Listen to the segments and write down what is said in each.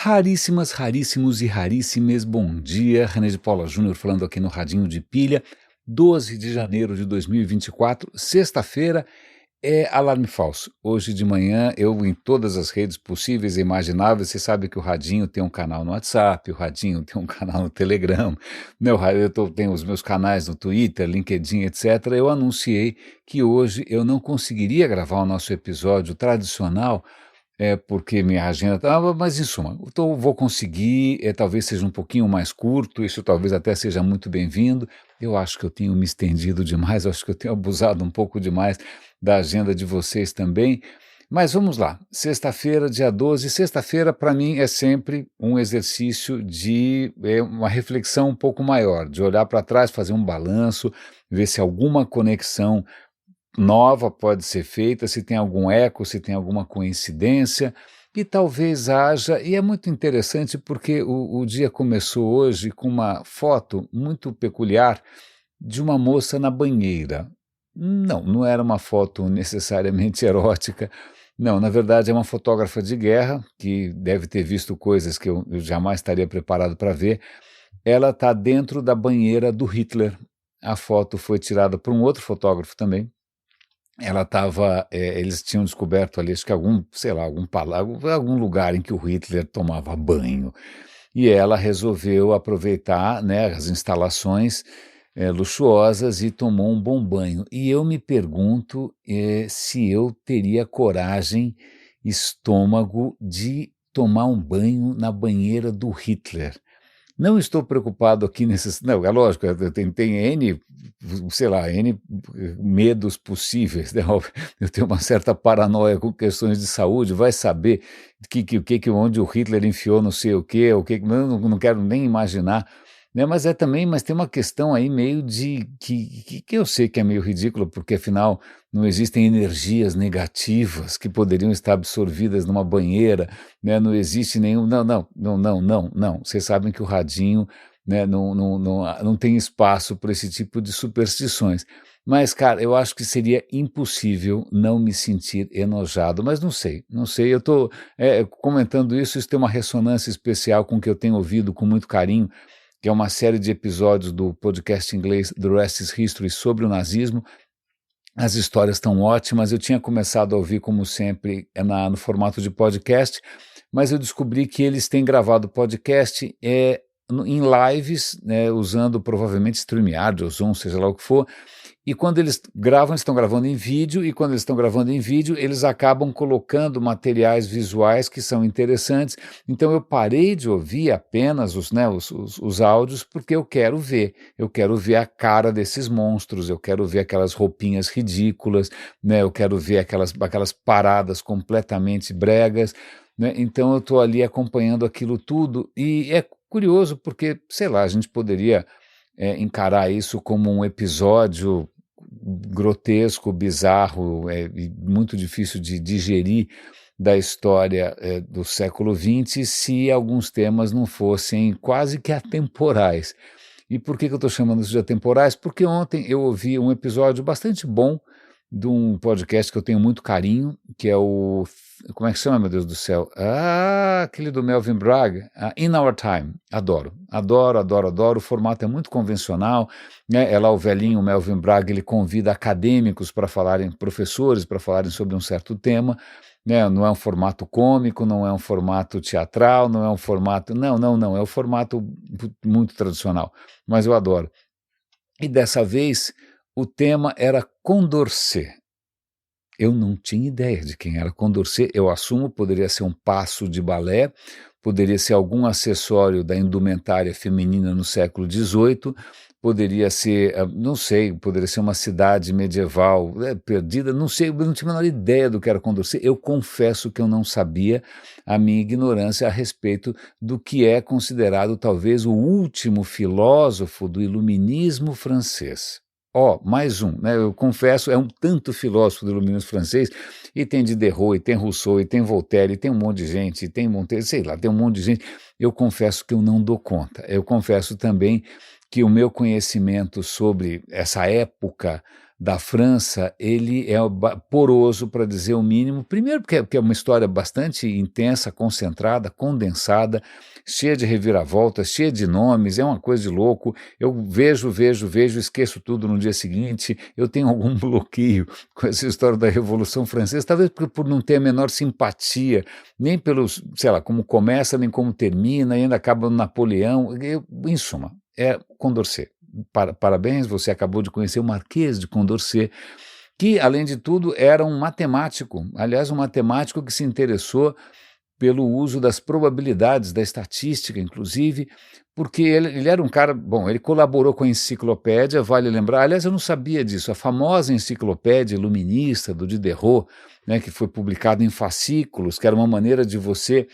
Raríssimas, raríssimos e raríssimes, bom dia, René de Paula Júnior falando aqui no Radinho de Pilha, 12 de janeiro de 2024, sexta-feira, alarme falso. Hoje de manhã eu em todas as redes possíveis e imagináveis, você sabe que o Radinho tem um canal no WhatsApp, o Radinho tem um canal no Telegram, né, tenho os meus canais no Twitter, LinkedIn, etc. Eu anunciei que hoje eu não conseguiria gravar o nosso episódio tradicional, porque minha agenda estava, mas em suma, então vou conseguir, talvez seja um pouquinho mais curto, isso talvez até seja muito bem-vindo. Eu acho que eu tenho me estendido demais, eu acho que eu tenho abusado um pouco demais da agenda de vocês também, mas vamos lá, sexta-feira, dia 12, sexta-feira para mim é sempre um exercício de uma reflexão um pouco maior, de olhar para trás, fazer um balanço, ver se alguma conexão nova pode ser feita, se tem algum eco, se tem alguma coincidência, e talvez haja, e é muito interessante porque o dia começou hoje com uma foto muito peculiar de uma moça na banheira. Não era uma foto necessariamente erótica, não, na verdade é uma fotógrafa de guerra, que deve ter visto coisas que eu jamais estaria preparado para ver. Ela está dentro da banheira do Hitler. A foto foi tirada por um outro fotógrafo também. Ela estava, eles tinham descoberto ali, acho que algum lugar em que o Hitler tomava banho, e ela resolveu aproveitar, né, as instalações luxuosas e tomou um bom banho. E eu me pergunto se eu teria coragem, estômago, de tomar um banho na banheira do Hitler. Não estou preocupado aqui nesses... Não, é lógico, tem N, N medos possíveis, né? Eu tenho uma certa paranoia com questões de saúde, vai saber onde o Hitler enfiou não sei o quê, não quero nem imaginar, né? Mas tem uma questão aí meio de, que eu sei que é meio ridículo, porque afinal não existem energias negativas que poderiam estar absorvidas numa banheira, né? Não existe nenhum, não, vocês sabem que o Radinho, né, não tem espaço para esse tipo de superstições, mas cara, eu acho que seria impossível não me sentir enojado, mas não sei, eu estou comentando isso tem uma ressonância especial com o que eu tenho ouvido com muito carinho, que é uma série de episódios do podcast inglês The Rest is History sobre o nazismo. As histórias estão ótimas, eu tinha começado a ouvir, como sempre, no formato de podcast, mas eu descobri que eles têm gravado podcast em lives, né, usando provavelmente StreamYard ou Zoom, seja lá o que for, e quando eles estão gravando em vídeo, e quando eles estão gravando em vídeo, eles acabam colocando materiais visuais que são interessantes. Então eu parei de ouvir apenas os áudios, porque eu quero ver a cara desses monstros, eu quero ver aquelas roupinhas ridículas, né, eu quero ver aquelas paradas completamente bregas, né, então eu estou ali acompanhando aquilo tudo, e é curioso porque, sei lá, a gente poderia encarar isso como um episódio grotesco, bizarro, e muito difícil de digerir da história do século XX, se alguns temas não fossem quase que atemporais. E por que eu estou chamando isso de atemporais? Porque ontem eu ouvi um episódio bastante bom de um podcast que eu tenho muito carinho, que é como é que chama, meu Deus do céu? Aquele do Melvin Bragg, In Our Time. Adoro, o formato é muito convencional, né? É lá o velhinho Melvin Bragg, ele convida acadêmicos professores para falarem sobre um certo tema, né? Não é um formato cômico, não é um formato teatral, não é um formato... Não, é um formato muito tradicional, mas eu adoro. E dessa vez o tema era Condorcet. Eu não tinha ideia de quem era Condorcet, eu assumo, poderia ser um passo de balé, poderia ser algum acessório da indumentária feminina no século XVIII, poderia ser, não sei, poderia ser uma cidade medieval perdida, não sei, eu não tinha a menor ideia do que era Condorcet, eu confesso que eu não sabia, a minha ignorância a respeito do que é considerado talvez o último filósofo do iluminismo francês. Mais um, né? Eu confesso, é um tanto filósofo do iluminismo francês, e tem Diderot, e tem Rousseau, e tem Voltaire, e tem um monte de gente, e tem Montaigne, sei lá, tem um monte de gente. Eu confesso que eu não dou conta. Eu confesso também que o meu conhecimento sobre essa época da França, ele é poroso, para dizer o mínimo. Primeiro porque é uma história bastante intensa, concentrada, condensada, cheia de reviravoltas, cheia de nomes, é uma coisa de louco. Eu vejo, esqueço tudo no dia seguinte. Eu tenho algum bloqueio com essa história da Revolução Francesa, talvez por não ter a menor simpatia, nem pelos, sei lá, como começa, nem como termina, e ainda acaba no Napoleão. Em suma, é Condorcet. Parabéns, você acabou de conhecer o Marquês de Condorcet, que, além de tudo, era um matemático, aliás, um matemático que se interessou pelo uso das probabilidades, da estatística, inclusive, porque ele era um cara, bom, ele colaborou com a enciclopédia, vale lembrar, aliás, eu não sabia disso, a famosa enciclopédia iluminista do Diderot, né, que foi publicada em fascículos, que era uma maneira de você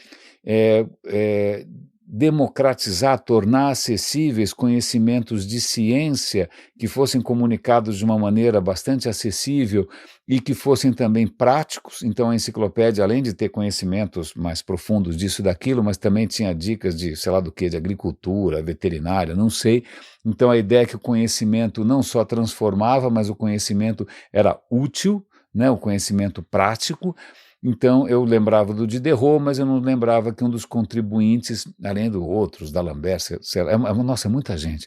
democratizar, tornar acessíveis conhecimentos de ciência que fossem comunicados de uma maneira bastante acessível e que fossem também práticos. Então a enciclopédia, além de ter conhecimentos mais profundos disso e daquilo, mas também tinha dicas de, sei lá do que, de agricultura, veterinária, não sei. Então a ideia é que o conhecimento não só transformava, mas o conhecimento era útil, né, o conhecimento prático. Então eu lembrava do Diderot, mas eu não lembrava que um dos contribuintes, além de outros, da Lambert, nossa, muita gente,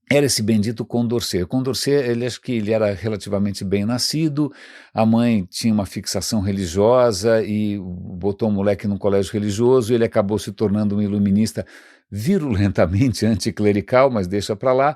era esse bendito Condorcet. O Condorcet, acho que ele era relativamente bem nascido, a mãe tinha uma fixação religiosa e botou o moleque num colégio religioso, e ele acabou se tornando um iluminista virulentamente anticlerical, mas deixa para lá.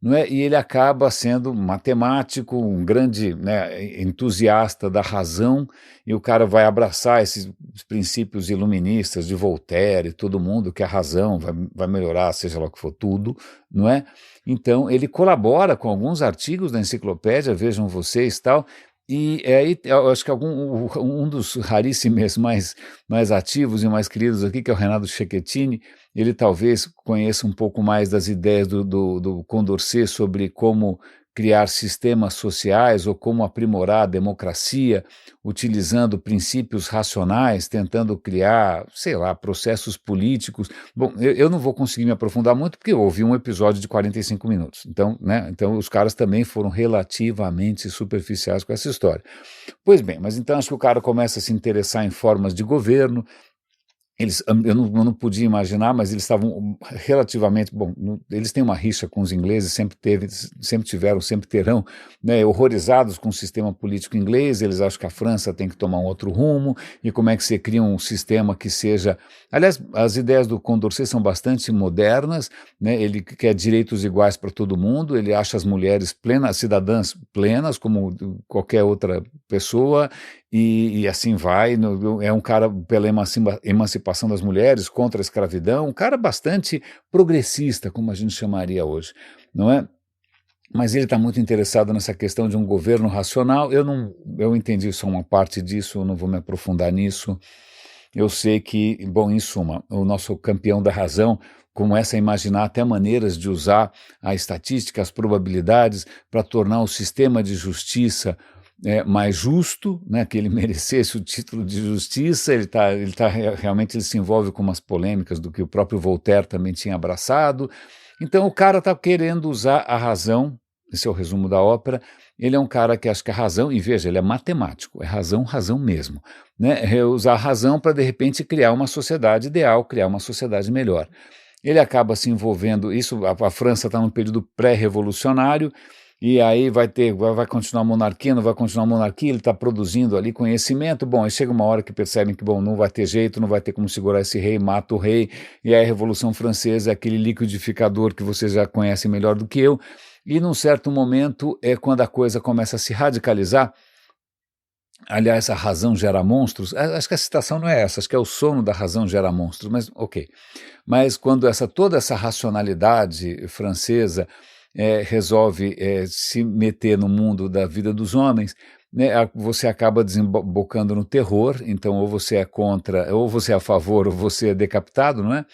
Não é? E ele acaba sendo matemático, um grande, né, entusiasta da razão, e o cara vai abraçar esses princípios iluministas de Voltaire e todo mundo, que a razão vai melhorar, seja lá o que for, tudo, não é? Então ele colabora com alguns artigos da enciclopédia, vejam vocês, tal, e aí eu acho que um dos raríssimos mais ativos e mais queridos aqui, que é o Renato Cecchettin, ele talvez conheça um pouco mais das ideias do Condorcet sobre como criar sistemas sociais ou como aprimorar a democracia, utilizando princípios racionais, tentando criar, sei lá, processos políticos. Bom, eu não vou conseguir me aprofundar muito porque eu ouvi um episódio de 45 minutos. Então, né, então os caras também foram relativamente superficiais com essa história. Pois bem, mas então acho que o cara começa a se interessar em formas de governo. Eu não podia imaginar, mas eles estavam relativamente, bom, eles têm uma rixa com os ingleses, sempre tiveram, sempre terão, né, horrorizados com o sistema político inglês. Eles acham que a França tem que tomar um outro rumo, e como é que você cria um sistema que seja... Aliás, as ideias do Condorcet são bastante modernas, né, ele quer direitos iguais para todo mundo, ele acha as mulheres plenas, cidadãs plenas, como qualquer outra pessoa, e assim vai. É um cara pela emancipação das mulheres, contra a escravidão, um cara bastante progressista, como a gente chamaria hoje, não é? Mas ele está muito interessado nessa questão de um governo racional. Eu entendi só uma parte disso, eu não vou me aprofundar nisso. Eu sei que, bom, em suma, o nosso campeão da razão começa a imaginar até maneiras de usar a estatística, as probabilidades, para tornar o sistema de justiça mais justo, né, que ele merecesse o título de justiça. Realmente ele se envolve com umas polêmicas do que o próprio Voltaire também tinha abraçado. Então o cara está querendo usar a razão, esse é o resumo da ópera. Ele é um cara que acha que a razão, e veja, ele é matemático, é razão, razão mesmo, né, usar a razão para de repente criar uma sociedade ideal, criar uma sociedade melhor. Ele acaba se envolvendo, a França está num período pré-revolucionário, e aí vai continuar a monarquia, não vai continuar a monarquia, ele está produzindo ali conhecimento. Bom, aí chega uma hora que percebem que, bom, não vai ter jeito, não vai ter como segurar esse rei, mata o rei, e aí a Revolução Francesa é aquele liquidificador que vocês já conhecem melhor do que eu, e num certo momento é quando a coisa começa a se radicalizar. Aliás, a razão gera monstros. Acho que a citação não é essa, acho que é o sono da razão gera monstros, mas ok. Mas quando toda essa racionalidade francesa resolve se meter no mundo da vida dos homens, né, você acaba desembocando no terror. Então ou você é contra, ou você é a favor, ou você é decapitado, não é?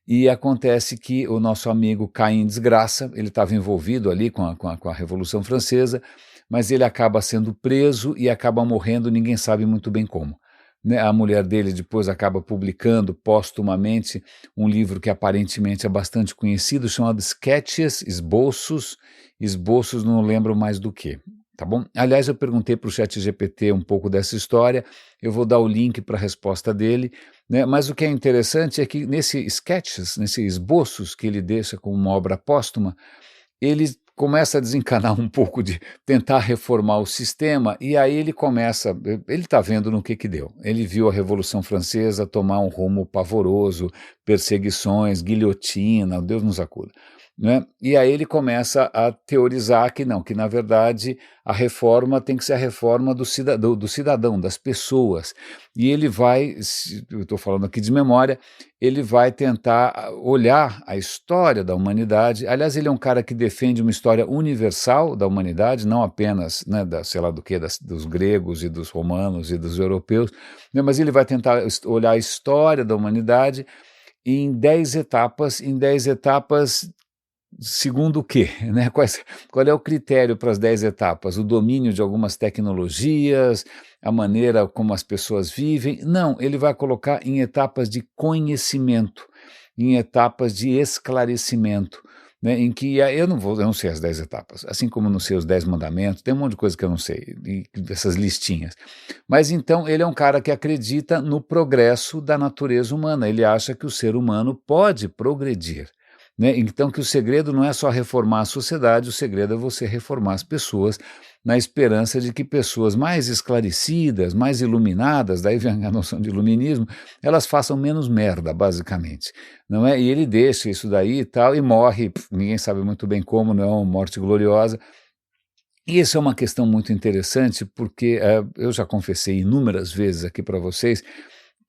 E acontece que o nosso amigo cai em desgraça. Ele estava envolvido ali com a Revolução Francesa, mas ele acaba sendo preso e acaba morrendo, ninguém sabe muito bem como. né? A mulher dele depois acaba publicando póstumamente um livro que aparentemente é bastante conhecido, chamado Sketches, esboços, não lembro mais do que. Tá bom? Aliás, eu perguntei para o ChatGPT um pouco dessa história, eu vou dar o link para a resposta dele, né? Mas o que é interessante é que nesse Sketches, nesse esboços que ele deixa como uma obra póstuma, ele começa a desencanar um pouco de tentar reformar o sistema, e aí ele está vendo no que deu. Ele viu a Revolução Francesa tomar um rumo pavoroso, perseguições, guilhotina, Deus nos acuda. Né? E aí ele começa a teorizar que não, que na verdade a reforma tem que ser a reforma do cidadão, das pessoas. E ele vai, eu estou falando aqui de memória, ele vai tentar olhar a história da humanidade. Aliás, ele é um cara que defende uma história universal da humanidade, não apenas, né, sei lá do que, dos gregos e dos romanos e dos europeus, né, mas ele vai tentar olhar a história da humanidade em 10 etapas, segundo o quê? Né? Qual é o critério para as 10 etapas? O domínio de algumas tecnologias, a maneira como as pessoas vivem? Não, ele vai colocar em etapas de conhecimento, em etapas de esclarecimento, né? Em que eu não sei as 10 etapas, assim como não sei os 10 mandamentos, tem um monte de coisa que eu não sei, dessas listinhas. Mas então ele é um cara que acredita no progresso da natureza humana, ele acha que o ser humano pode progredir. Né? Então que o segredo não é só reformar a sociedade, o segredo é você reformar as pessoas na esperança de que pessoas mais esclarecidas, mais iluminadas, daí vem a noção de iluminismo, elas façam menos merda, basicamente. Não é? E ele deixa isso daí e tal, e morre, ninguém sabe muito bem como, não é uma morte gloriosa. E isso é uma questão muito interessante, porque eu já confessei inúmeras vezes aqui para vocês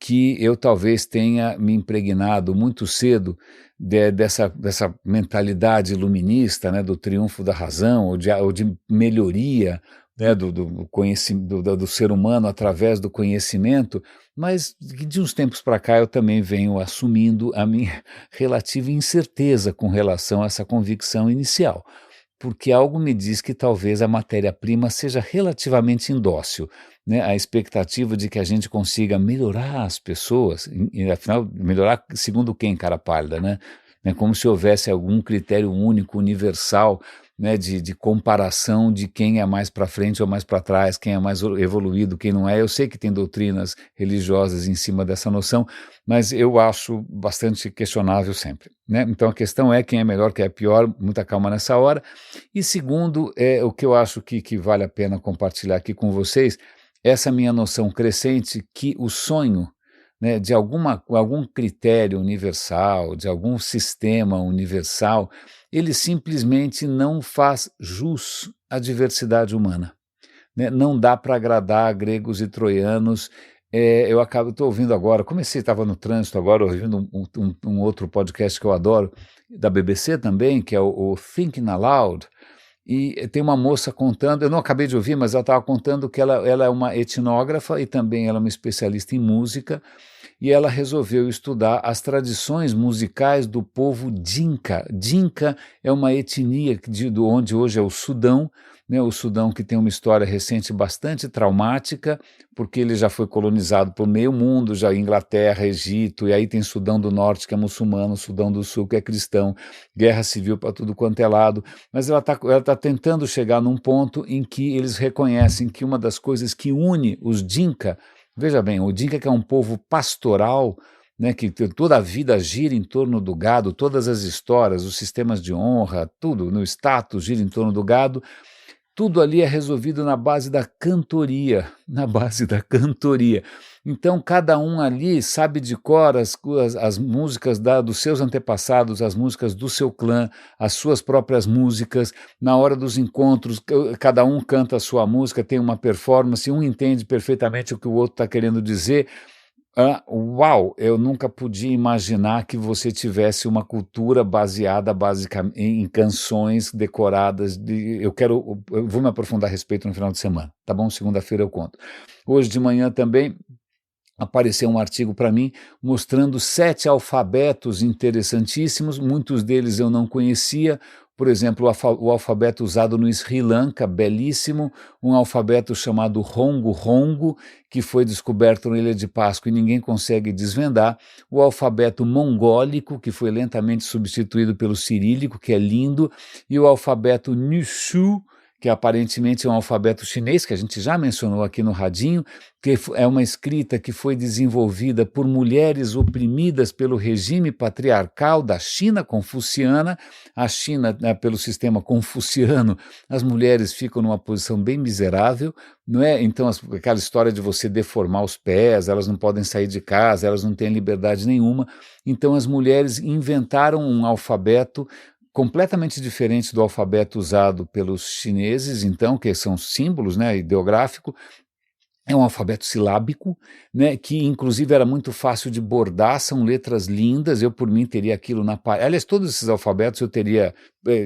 que eu talvez tenha me impregnado muito cedo dessa mentalidade iluminista, né, do triunfo da razão, ou de melhoria, né, do ser humano através do conhecimento, mas de uns tempos para cá eu também venho assumindo a minha relativa incerteza com relação a essa convicção inicial, porque algo me diz que talvez a matéria-prima seja relativamente indócil, né? A expectativa de que a gente consiga melhorar as pessoas, e afinal, melhorar segundo quem, cara pálida, né? É como se houvesse algum critério único, universal, né, de comparação de quem é mais para frente ou mais para trás, quem é mais evoluído, quem não é. Eu sei que tem doutrinas religiosas em cima dessa noção, mas eu acho bastante questionável sempre, né? Então a questão é quem é melhor, quem é pior, muita calma nessa hora. E segundo, o que eu acho que vale a pena compartilhar aqui com vocês, essa minha noção crescente que o sonho, né, de algum critério universal, de algum sistema universal, ele simplesmente não faz jus à diversidade humana, né? Não dá para agradar gregos e troianos. Estou ouvindo agora, estava no trânsito agora, ouvindo um outro podcast que eu adoro, da BBC também, que é o Thinking Aloud, e tem uma moça contando, eu não acabei de ouvir, mas ela estava contando que ela é uma etnógrafa e também ela é uma especialista em música, e ela resolveu estudar as tradições musicais do povo Dinka. Dinka é uma etnia onde hoje é o Sudão, né? O Sudão que tem uma história recente bastante traumática, porque ele já foi colonizado por meio mundo, já Inglaterra, Egito, e aí tem Sudão do Norte que é muçulmano, Sudão do Sul que é cristão, guerra civil para tudo quanto é lado, mas ela tá tentando chegar num ponto em que eles reconhecem que uma das coisas que une os Dinka, veja bem, o Dinka que é um povo pastoral, né, que toda a vida gira em torno do gado, todas as histórias, os sistemas de honra, tudo, no status gira em torno do gado, tudo ali é resolvido na base da cantoria, na base da cantoria. Então cada um ali sabe de cor as músicas dos seus antepassados, as músicas do seu clã, as suas próprias músicas. Na hora dos encontros, cada um canta a sua música, tem uma performance, um entende perfeitamente o que o outro está querendo dizer. Uau, eu nunca podia imaginar que você tivesse uma cultura baseada basicamente em canções decoradas. Eu vou me aprofundar a respeito no final de semana, tá bom? Segunda-feira eu conto. Hoje de manhã também apareceu um artigo para mim mostrando 7 alfabetos interessantíssimos, muitos deles eu não conhecia, por exemplo, o alfabeto usado no Sri Lanka, belíssimo, um alfabeto chamado Rongo, que foi descoberto na Ilha de Páscoa e ninguém consegue desvendar, o alfabeto mongólico, que foi lentamente substituído pelo cirílico, que é lindo, e o alfabeto Nüshu, que aparentemente é um alfabeto chinês, que a gente já mencionou aqui no Radinho, que é uma escrita que foi desenvolvida por mulheres oprimidas pelo regime patriarcal da China confuciana. A China, né, pelo sistema confuciano, as mulheres ficam numa posição bem miserável, não é? Então, aquela história de você deformar os pés, elas não podem sair de casa, elas não têm liberdade nenhuma. Então, as mulheres inventaram um alfabeto completamente diferente do alfabeto usado pelos chineses, então, que são símbolos, né, ideográfico. É um alfabeto silábico, né, que inclusive era muito fácil de bordar, são letras lindas, eu por mim teria aquilo na parede, aliás, todos esses alfabetos eu teria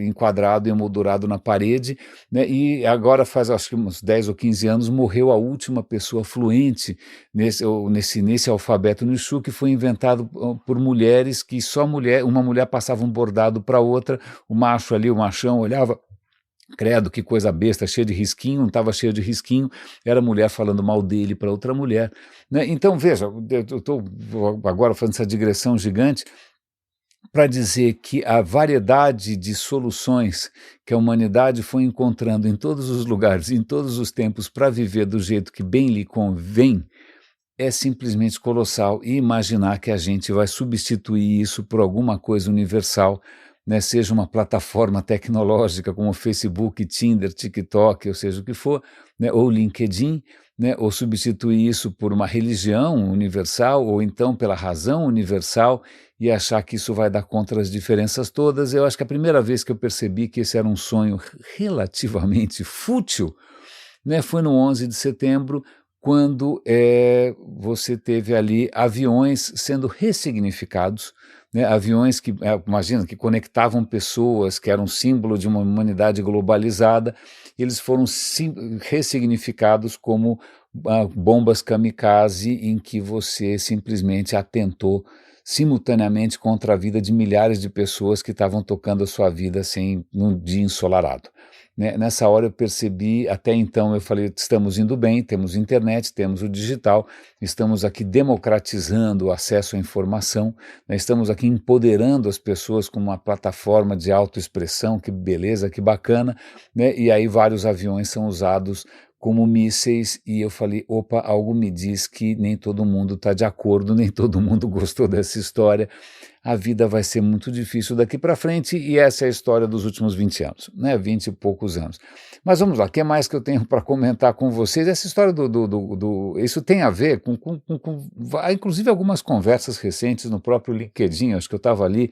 enquadrado e emoldurado na parede, né, e agora faz acho que uns 10 ou 15 anos morreu a última pessoa fluente nesse alfabeto Nüshu, que foi inventado por mulheres, que só uma mulher passava um bordado para outra, o macho ali, o machão, olhava, credo, que coisa besta, cheia de risquinho, não estava cheio de risquinho, era mulher falando mal dele para outra mulher, né? Então, veja, eu estou agora fazendo essa digressão gigante para dizer que a variedade de soluções que a humanidade foi encontrando em todos os lugares, em todos os tempos, para viver do jeito que bem lhe convém, é simplesmente colossal. E imaginar que a gente vai substituir isso por alguma coisa universal, né, seja uma plataforma tecnológica como Facebook, Tinder, TikTok, ou seja o que for, né, ou LinkedIn, né, ou substituir isso por uma religião universal, ou então pela razão universal, e achar que isso vai dar conta das diferenças todas. Eu acho que a primeira vez que eu percebi que esse era um sonho relativamente fútil, né, foi no 11 de setembro, quando você teve ali aviões sendo ressignificados, né, aviões que, imagina, que conectavam pessoas, que eram símbolo de uma humanidade globalizada, eles foram ressignificados como bombas kamikaze em que você simplesmente atentou simultaneamente contra a vida de milhares de pessoas que estavam tocando a sua vida assim, num dia ensolarado. Né? Nessa hora eu percebi, até então eu falei, estamos indo bem, temos internet, temos o digital, estamos aqui democratizando o acesso à informação, né? Estamos aqui empoderando as pessoas com uma plataforma de autoexpressão, que beleza, que bacana, né? E aí vários aviões são usados como mísseis, e eu falei, opa, algo me diz que nem todo mundo está de acordo, nem todo mundo gostou dessa história, a vida vai ser muito difícil daqui para frente, e essa é a história dos últimos 20 anos, né, 20 e poucos anos. Mas vamos lá, o que mais que eu tenho para comentar com vocês? Essa história isso tem a ver com inclusive algumas conversas recentes no próprio LinkedIn, acho que eu estava ali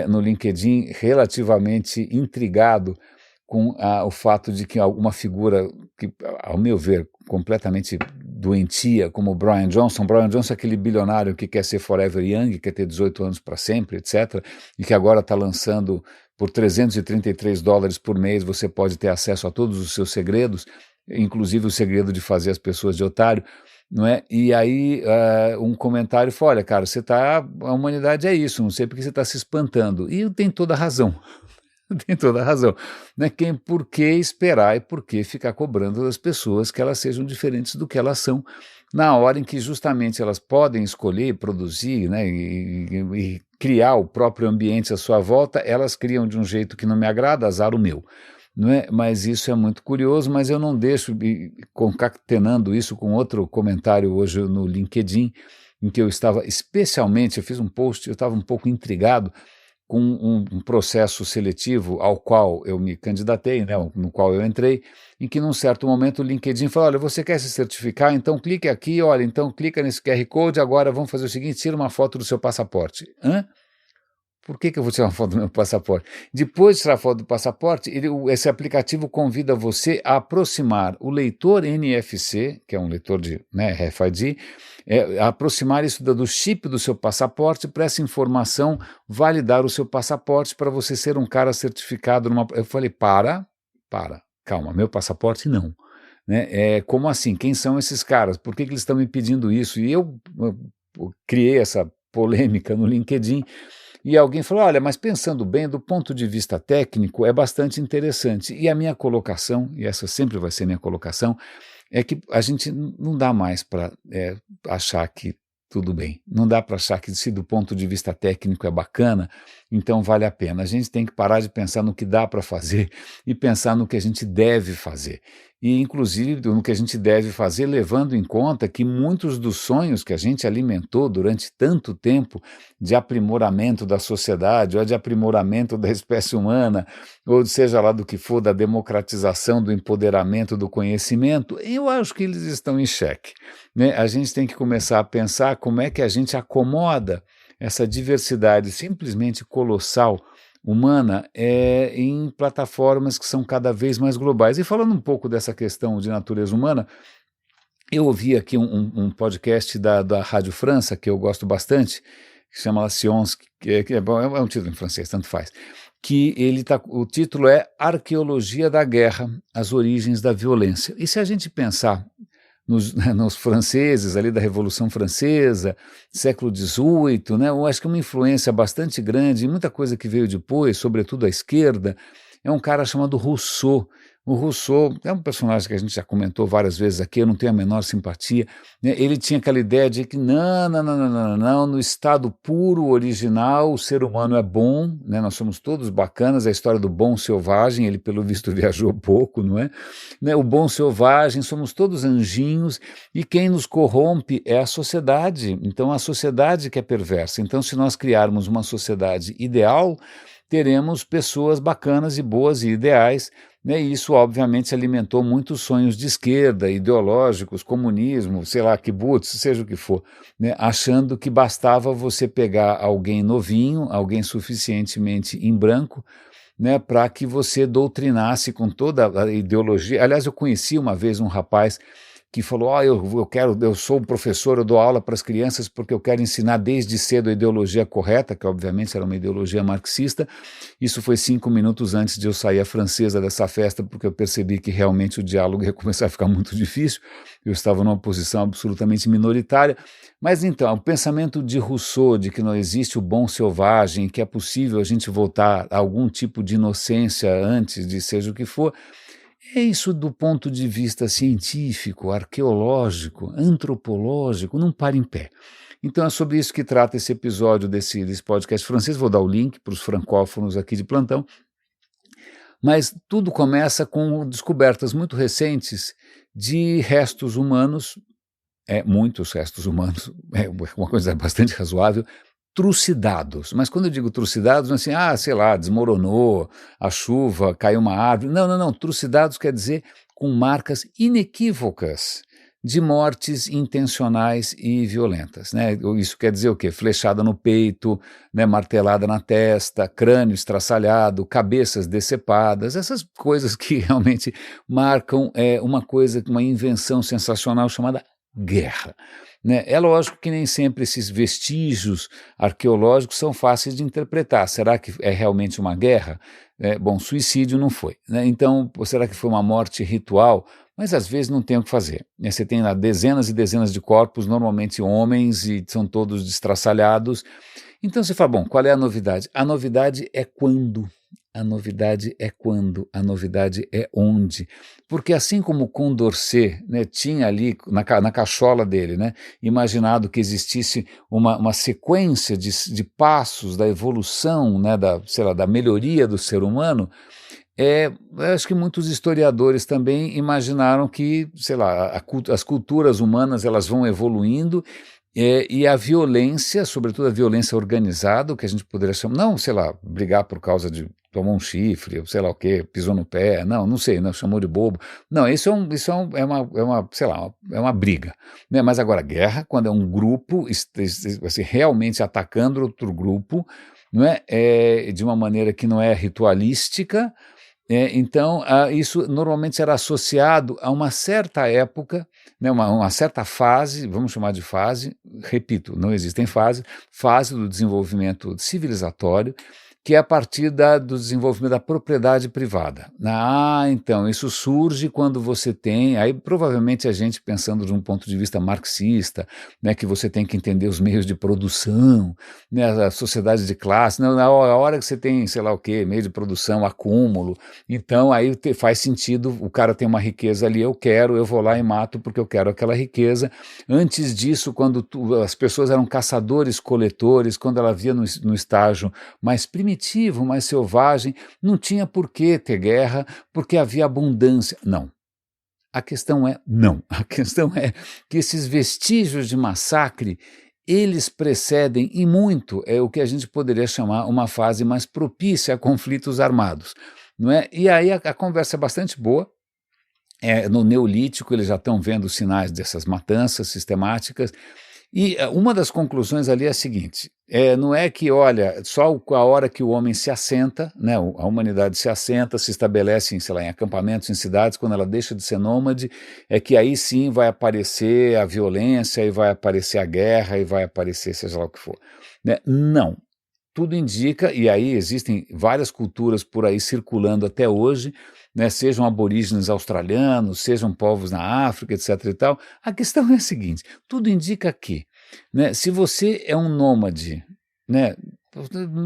no LinkedIn relativamente intrigado com o fato de que alguma figura que, ao meu ver, completamente doentia, como o Brian Johnson é aquele bilionário que quer ser forever young, quer ter 18 anos para sempre, etc., e que agora está lançando por $333 por mês, você pode ter acesso a todos os seus segredos, inclusive o segredo de fazer as pessoas de otário, não é? E aí um comentário foi, olha, cara, a humanidade é isso, não sei porque você está se espantando. E tem toda a razão. Tem toda a razão. Né? Por que esperar e por que ficar cobrando das pessoas que elas sejam diferentes do que elas são, na hora em que justamente elas podem escolher, produzir, né, e criar o próprio ambiente à sua volta, elas criam de um jeito que não me agrada, azar o meu. Não é? Mas isso é muito curioso, mas eu não deixo, concatenando isso com outro comentário hoje no LinkedIn, em que eu estava especialmente, eu fiz um post, eu estava um pouco intrigado com um processo seletivo ao qual eu me candidatei, né, no qual eu entrei, em que num certo momento o LinkedIn falou, olha, você quer se certificar? Então clique aqui, olha, então clica nesse QR Code, agora vamos fazer o seguinte, tira uma foto do seu passaporte. Hã? Por que eu vou tirar uma foto do meu passaporte? Depois de tirar a foto do passaporte, esse aplicativo convida você a aproximar o leitor NFC, que é um leitor de RFID, aproximar isso do chip do seu passaporte para essa informação validar o seu passaporte para você ser um cara certificado. Eu falei, calma, meu passaporte não. Né? Como assim? Quem são esses caras? Por que eles estão me pedindo isso? E eu criei essa polêmica no LinkedIn, e alguém falou, olha, mas pensando bem, do ponto de vista técnico, é bastante interessante. E a minha colocação, e essa sempre vai ser minha colocação, é que a gente não dá mais para achar que tudo bem. Não dá para achar que se do ponto de vista técnico é bacana, então vale a pena. A gente tem que parar de pensar no que dá para fazer e pensar no que a gente deve fazer. E, inclusive, no que a gente deve fazer, levando em conta que muitos dos sonhos que a gente alimentou durante tanto tempo de aprimoramento da sociedade, ou de aprimoramento da espécie humana, ou seja lá do que for, da democratização, do empoderamento do conhecimento, eu acho que eles estão em xeque, né? A gente tem que começar a pensar como é que a gente acomoda essa diversidade simplesmente colossal humana em plataformas que são cada vez mais globais. E falando um pouco dessa questão de natureza humana, eu ouvi aqui um podcast da Rádio França, que eu gosto bastante, que se chama La Science, que é, bom, é um título em francês, tanto faz, que o título é Arqueologia da Guerra, as origens da violência. E se a gente pensar nos franceses ali da Revolução Francesa, século XVIII, né? Eu acho que uma influência bastante grande, e muita coisa que veio depois, sobretudo à esquerda, é um cara chamado Rousseau. O Rousseau é um personagem que a gente já comentou várias vezes aqui, eu não tenho a menor simpatia, né? Ele tinha aquela ideia de que não, no estado puro, original, o ser humano é bom, né? Nós somos todos bacanas, a história do bom selvagem, ele pelo visto viajou pouco, não é? Né? O bom selvagem, somos todos anjinhos, e quem nos corrompe é a sociedade, então a sociedade que é perversa. Então, se nós criarmos uma sociedade ideal, teremos pessoas bacanas e boas e ideais, né? E isso obviamente alimentou muitos sonhos de esquerda, ideológicos, comunismo, sei lá, kibbutz, seja o que for, né? Achando que bastava você pegar alguém novinho, alguém suficientemente em branco, né, para que você doutrinasse com toda a ideologia. Aliás, eu conheci uma vez um rapaz que falou, eu sou um professor, eu dou aula para as crianças porque eu quero ensinar desde cedo a ideologia correta, que obviamente era uma ideologia marxista. Isso foi 5 minutos antes de eu sair a francesa dessa festa, porque eu percebi que realmente o diálogo ia começar a ficar muito difícil, eu estava numa posição absolutamente minoritária. Mas então, o pensamento de Rousseau, de que não existe o bom selvagem, que é possível a gente voltar a algum tipo de inocência antes de seja o que for, é isso do ponto de vista científico, arqueológico, antropológico, não para em pé. Então é sobre isso que trata esse episódio desse podcast francês. Vou dar o link para os francófonos aqui de plantão. Mas tudo começa com descobertas muito recentes de restos humanos, muitos restos humanos, é uma coisa bastante razoável, trucidados. Mas quando eu digo trucidados, não é assim, sei lá, desmoronou, a chuva, caiu uma árvore. Não. Trucidados quer dizer com marcas inequívocas de mortes intencionais e violentas, né? Isso quer dizer o quê? Flechada no peito, né? Martelada na testa, crânio estraçalhado, cabeças decepadas, essas coisas que realmente marcam uma invenção sensacional chamada guerra. Né? É lógico que nem sempre esses vestígios arqueológicos são fáceis de interpretar. Será que é realmente uma guerra? Bom, suicídio não foi, né? Então, será que foi uma morte ritual? Mas às vezes não tem o que fazer. Você tem lá dezenas e dezenas de corpos, normalmente homens, e são todos destraçalhados. Então você fala, bom, qual é a novidade? A novidade é quando. A novidade é quando, a novidade é onde. Porque assim como Condorcet, né, tinha ali na cachola dele, né, imaginado que existisse uma sequência de passos da evolução, né, da melhoria do ser humano, acho que muitos historiadores também imaginaram que, sei lá, as culturas humanas elas vão evoluindo, e a violência, sobretudo a violência organizada, o que a gente poderia chamar, não, sei lá, brigar por causa de tomou um chifre, ou sei lá o quê, pisou no pé, não sei, não, chamou de bobo. Não, sei lá, é uma briga. Né? Mas agora, guerra, quando é um grupo assim, realmente atacando outro grupo, não de uma maneira que não é ritualística. Então, isso normalmente era associado a uma certa época, né, uma certa fase, vamos chamar de fase, repito, não existem fases, fase do desenvolvimento civilizatório, que é a partir do desenvolvimento da propriedade privada. Então, isso surge quando você tem, aí provavelmente a gente pensando de um ponto de vista marxista, né, que você tem que entender os meios de produção, né, a sociedade de classe, na hora que você tem, sei lá o quê, meio de produção, acúmulo, então aí faz sentido, o cara tem uma riqueza ali, eu vou lá e mato porque eu quero aquela riqueza. Antes disso, quando as pessoas eram caçadores-coletores, quando ela via no estágio mais primitivo, mais selvagem, não tinha por que ter guerra, porque havia abundância. Não. A questão é não. A questão é que esses vestígios de massacre, eles precedem e muito o que a gente poderia chamar uma fase mais propícia a conflitos armados, não é? E aí a conversa é bastante boa. No Neolítico eles já estão vendo sinais dessas matanças sistemáticas, e uma das conclusões ali é a seguinte, não é que, olha, só a hora que o homem se assenta, né, a humanidade se assenta, se estabelece sei lá, em acampamentos, em cidades, quando ela deixa de ser nômade, é que aí sim vai aparecer a violência, e vai aparecer a guerra, e vai aparecer seja lá o que for. Né? Não. Tudo indica, e aí existem várias culturas por aí circulando até hoje, né, sejam aborígenes australianos, sejam povos na África, etc. e tal. A questão é a seguinte: tudo indica que, né, se você é um nômade, né,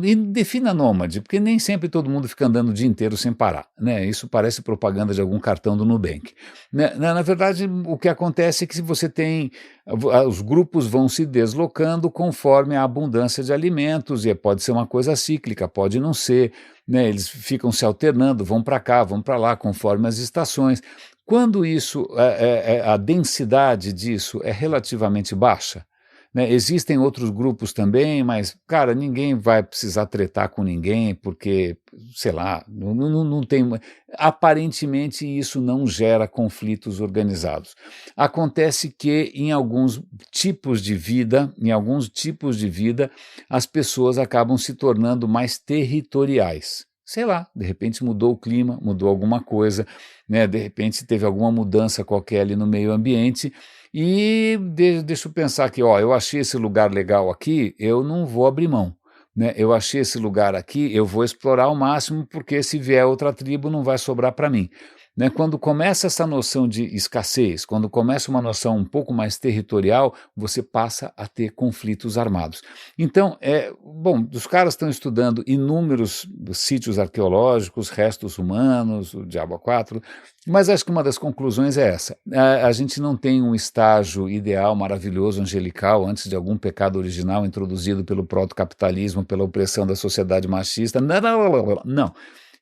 e defina nômade, porque nem sempre todo mundo fica andando o dia inteiro sem parar, né? Isso parece propaganda de algum cartão do Nubank. Né? Na verdade, o que acontece é que se você tem, os grupos vão se deslocando conforme a abundância de alimentos, e pode ser uma coisa cíclica, pode não ser, né? Eles ficam se alternando, vão para cá, vão para lá, conforme as estações. Quando isso, a densidade disso é relativamente baixa, né, existem outros grupos também, mas, cara, ninguém vai precisar tretar com ninguém, porque, sei lá, não tem. Aparentemente, isso não gera conflitos organizados. Acontece que, em alguns tipos de vida, as pessoas acabam se tornando mais territoriais. Sei lá, de repente mudou o clima, mudou alguma coisa, né, de repente teve alguma mudança qualquer ali no meio ambiente. E deixa eu pensar aqui, eu achei esse lugar legal aqui, eu não vou abrir mão, né? Eu achei esse lugar aqui, eu vou explorar ao máximo, porque se vier outra tribo não vai sobrar para mim. Né? Quando começa essa noção de escassez, quando começa uma noção um pouco mais territorial, você passa a ter conflitos armados. Então, os caras estão estudando inúmeros sítios arqueológicos, restos humanos, o Diabo 4, mas acho que uma das conclusões é essa. A gente não tem um estágio ideal, maravilhoso, angelical, antes de algum pecado original introduzido pelo proto-capitalismo, pela opressão da sociedade machista. Não.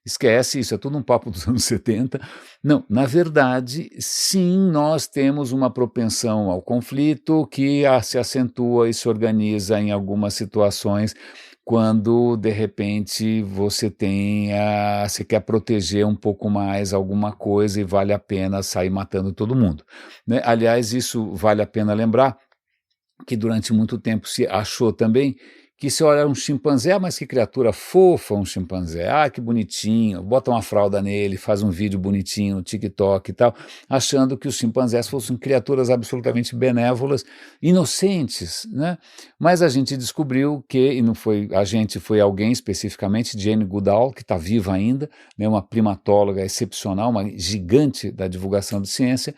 Esquece, isso é tudo um papo dos anos 70. Não, na verdade, sim, nós temos uma propensão ao conflito que se acentua e se organiza em algumas situações quando, de repente, você quer proteger um pouco mais alguma coisa e vale a pena sair matando todo mundo. Né? Aliás, isso vale a pena lembrar que durante muito tempo se achou também que se olha um chimpanzé, mas que criatura fofa um chimpanzé, que bonitinho, bota uma fralda nele, faz um vídeo bonitinho no TikTok e tal, achando que os chimpanzés fossem criaturas absolutamente benévolas, inocentes, né? Mas a gente descobriu que, e não foi a gente, foi alguém especificamente, Jane Goodall, que está viva ainda, né, uma primatóloga excepcional, uma gigante da divulgação de ciência.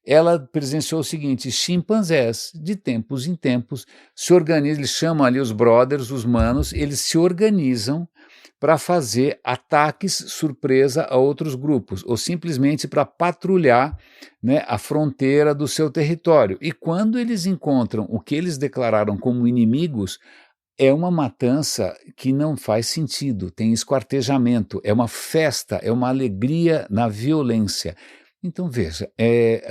Ela presenciou o seguinte: chimpanzés, de tempos em tempos, se organizam, eles chamam ali os brothers, os manos, eles se organizam para fazer ataques surpresa a outros grupos, ou simplesmente para patrulhar, né, a fronteira do seu território. E quando eles encontram o que eles declararam como inimigos, é uma matança que não faz sentido, tem esquartejamento, é uma festa, é uma alegria na violência. Então, veja,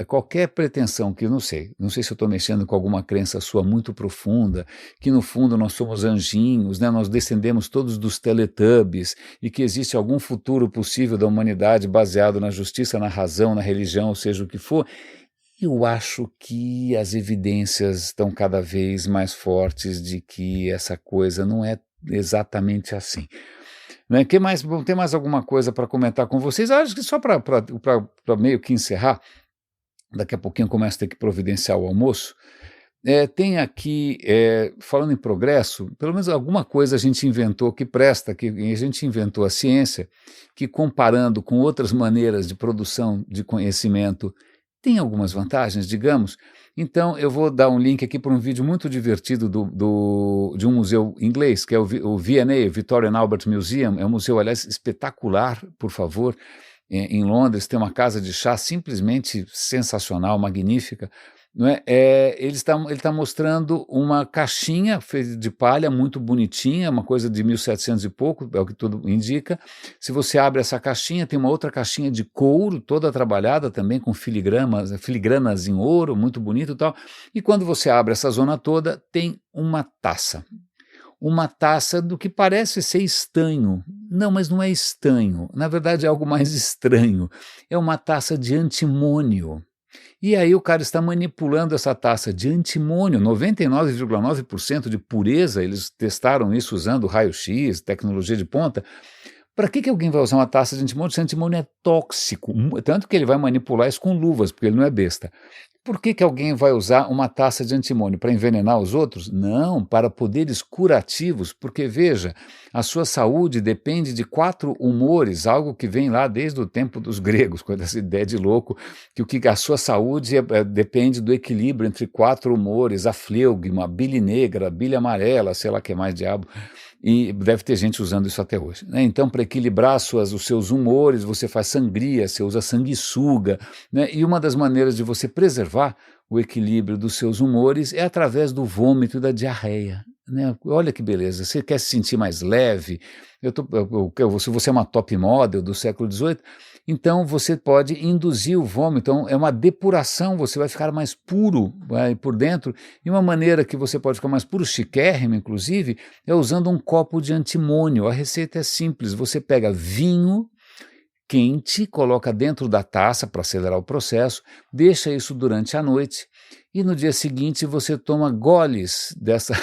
qualquer pretensão que, não sei se eu estou mexendo com alguma crença sua muito profunda, que no fundo nós somos anjinhos, né, nós descendemos todos dos Teletubbies, e que existe algum futuro possível da humanidade baseado na justiça, na razão, na religião, ou seja o que for, eu acho que as evidências estão cada vez mais fortes de que essa coisa não é exatamente assim. Né? Tem mais alguma coisa para comentar com vocês? Acho que só para meio que encerrar, daqui a pouquinho eu começo a ter que providenciar o almoço. Tem aqui, falando em progresso, pelo menos alguma coisa a gente inventou que presta, que a gente inventou a ciência, que comparando com outras maneiras de produção de conhecimento, tem algumas vantagens, digamos. Então, eu vou dar um link aqui para um vídeo muito divertido de um museu inglês, que é o V&A, o Victorian Albert Museum. É um museu, aliás, espetacular, por favor, em Londres. Tem uma casa de chá simplesmente sensacional, magnífica. Não é? Ele está mostrando uma caixinha feita de palha, muito bonitinha, uma coisa de 1700 e pouco, é o que tudo indica. Se você abre essa caixinha, tem uma outra caixinha de couro, toda trabalhada também com filigranas em ouro, muito bonito e tal. E quando você abre essa zona toda, tem uma taça. Uma taça do que parece ser estanho. Não, mas não é estanho. Na verdade, é algo mais estranho. É uma taça de antimônio. E aí o cara está manipulando essa taça de antimônio, 99,9% de pureza, eles testaram isso usando raio-x, tecnologia de ponta. Para que alguém vai usar uma taça de antimônio se antimônio é tóxico? Tanto que ele vai manipular isso com luvas, porque ele não é besta. Por que alguém vai usar uma taça de antimônio? Para envenenar os outros? Não, para poderes curativos, porque veja, a sua saúde depende de 4 humores, algo que vem lá desde o tempo dos gregos, com essa ideia de louco, que a sua saúde depende do equilíbrio entre 4 humores, a fleugma, a bile negra, a bile amarela, sei lá que mais diabo, e deve ter gente usando isso até hoje, né? Então, para equilibrar os seus humores, você faz sangria, você usa sanguessuga, né? E uma das maneiras de você preservar o equilíbrio dos seus humores é através do vômito e da diarreia, né? Olha que beleza, você quer se sentir mais leve, se você é uma top model do século XVIII, então você pode induzir o vômito, então é uma depuração, você vai ficar mais puro por dentro, e uma maneira que você pode ficar mais puro, chiquérrimo inclusive, é usando um copo de antimônio. A receita é simples, você pega vinho quente, coloca dentro da taça para acelerar o processo, deixa isso durante a noite e no dia seguinte você toma goles dessa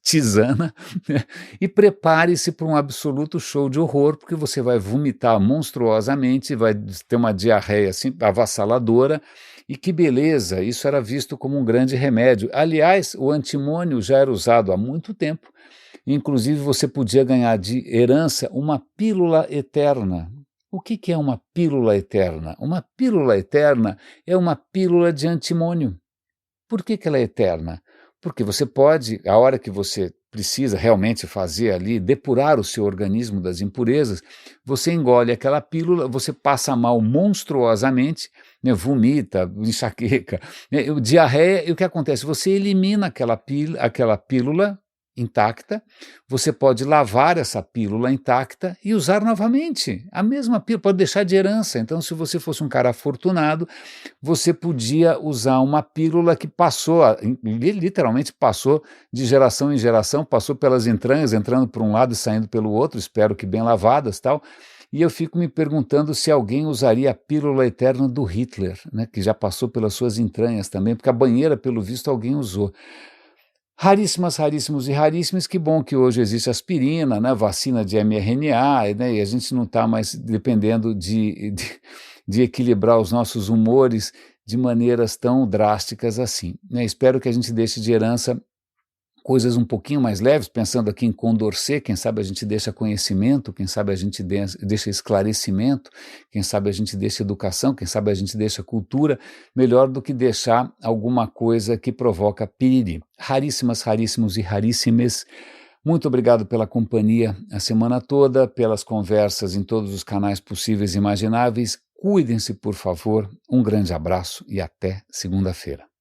tisana, né, e prepare-se para um absoluto show de horror, porque você vai vomitar monstruosamente, vai ter uma diarreia assim, avassaladora, e que beleza, isso era visto como um grande remédio. Aliás, o antimônio já era usado há muito tempo, inclusive você podia ganhar de herança uma pílula eterna. O que é uma pílula eterna? Uma pílula eterna é uma pílula de antimônio. Por que ela é eterna? Porque você pode, a hora que você precisa realmente fazer ali, depurar o seu organismo das impurezas, você engole aquela pílula, você passa mal monstruosamente, né, vomita, enxaqueca, né, diarreia, e o que acontece? Você elimina aquela pílula intacta, você pode lavar essa pílula intacta e usar novamente. A mesma pílula, pode deixar de herança. Então, se você fosse um cara afortunado, você podia usar uma pílula que passou, literalmente passou de geração em geração, passou pelas entranhas, entrando por um lado e saindo pelo outro, espero que bem lavadas, tal. E eu fico me perguntando se alguém usaria a pílula eterna do Hitler, né, que já passou pelas suas entranhas também, porque a banheira, pelo visto, alguém usou. Raríssimos e raríssimos, que bom que hoje existe aspirina, né, vacina de mRNA, né, e a gente não está mais dependendo de equilibrar os nossos humores de maneiras tão drásticas assim, né. Espero que a gente deixe de herança coisas um pouquinho mais leves, pensando aqui em Condorcet, quem sabe a gente deixa conhecimento, quem sabe a gente deixa esclarecimento, quem sabe a gente deixa educação, quem sabe a gente deixa cultura, melhor do que deixar alguma coisa que provoca piriri. Raríssimos e raríssimes. Muito obrigado pela companhia a semana toda, pelas conversas em todos os canais possíveis e imagináveis. Cuidem-se, por favor. Um grande abraço e até segunda-feira.